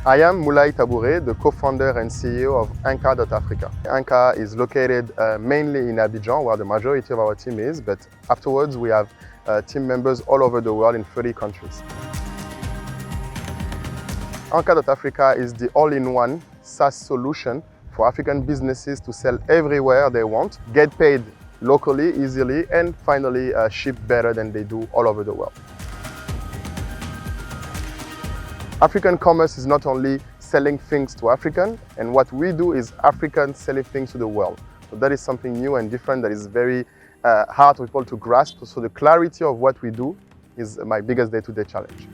I am Moulaye Taboure, the co-founder and CEO of ANKA.Africa. ANKA is located mainly in Abidjan, where the majority of our team is, but afterwards we have team members all over the world in 30 countries. ANKA.Africa is the all-in-one SaaS solution for African businesses to sell everywhere they want, get paid locally, easily, and finally ship better than they do all over the world. African commerce is not only selling things to African, and what we do is African selling things to the world. So that is something new and different that is very hard for people to grasp. So the clarity of what we do is my biggest day-to-day challenge.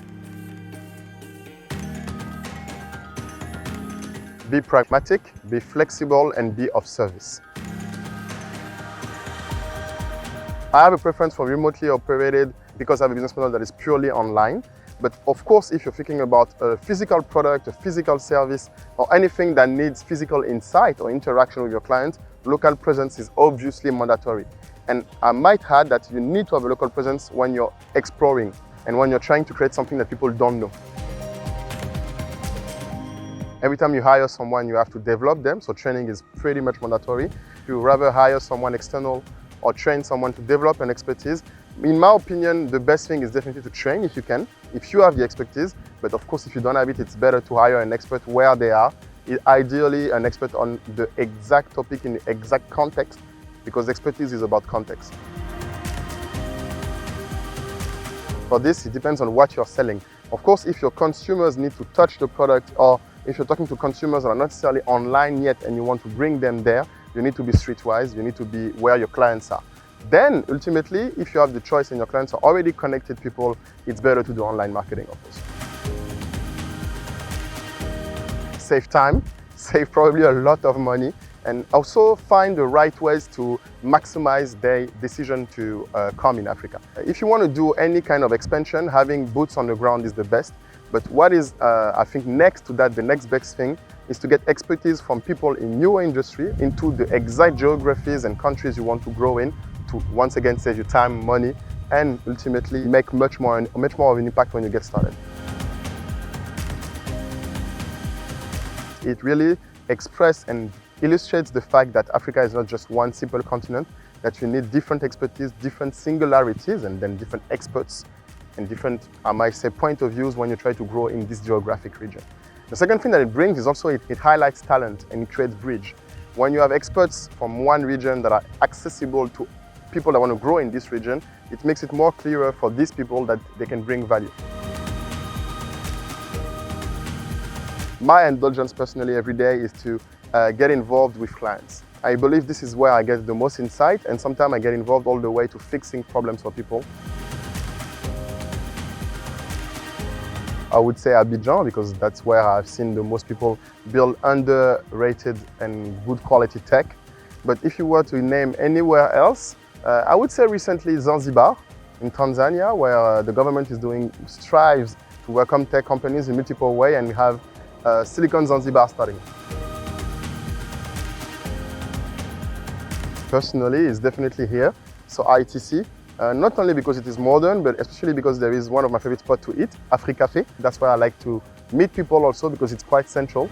Be pragmatic, be flexible, and be of service. I have a preference for remotely operated because I have a business model that is purely online. But of course, if you're thinking about a physical product, a physical service, or anything that needs physical insight or interaction with your client, local presence is obviously mandatory. And I might add that you need to have a local presence when you're exploring and when you're trying to create something that people don't know. Every time you hire someone, you have to develop them, so training is pretty much mandatory. If you rather hire someone external or train someone to develop an expertise, in my opinion, the best thing is definitely to train if you can, if you have the expertise. But of course, if you don't have it, it's better to hire an expert where they are. Ideally, an expert on the exact topic in the exact context, because expertise is about context. For this, it depends on what you're selling. Of course, if your consumers need to touch the product, or if you're talking to consumers that are not necessarily online yet and you want to bring them there, you need to be streetwise, you need to be where your clients are. Then, ultimately, if you have the choice and your clients are already connected people, it's better to do online marketing, of course. Save time, save probably a lot of money, and also find the right ways to maximize their decision to come in Africa. If you want to do any kind of expansion, having boots on the ground is the best. But what is, I think, next to that, the next best thing, is to get expertise from people in your industry into the exact geographies and countries you want to grow in, to once again save you time, money, and ultimately make much more of an impact when you get started. It really expresses and illustrates the fact that Africa is not just one simple continent, that you need different expertise, different singularities, and then different experts and different, I might say, point of views when you try to grow in this geographic region. The second thing that it brings is also it highlights talent and it creates bridge. When you have experts from one region that are accessible to people that want to grow in this region, it makes it more clearer for these people that they can bring value. My indulgence personally every day is to get involved with clients. I believe this is where I get the most insight, and sometimes I get involved all the way to fixing problems for people. I would say Abidjan, because that's where I've seen the most people build underrated and good quality tech. But if you were to name anywhere else, I would say recently Zanzibar in Tanzania, where the government is doing strives to welcome tech companies in multiple ways, and we have Silicon Zanzibar starting. Personally, it's definitely here, so ITC. Not only because it is modern, but especially because there is one of my favorite spots to eat, Africafe. That's why I like to meet people also, because it's quite central.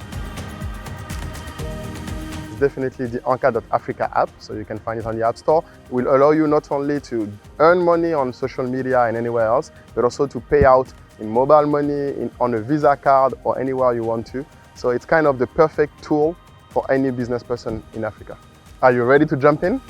It's definitely the ANKA.Africa app, so you can find it on the App Store. It will allow you not only to earn money on social media and anywhere else, but also to pay out in mobile money, on a Visa card, or anywhere you want to. So it's kind of the perfect tool for any business person in Africa. Are you ready to jump in?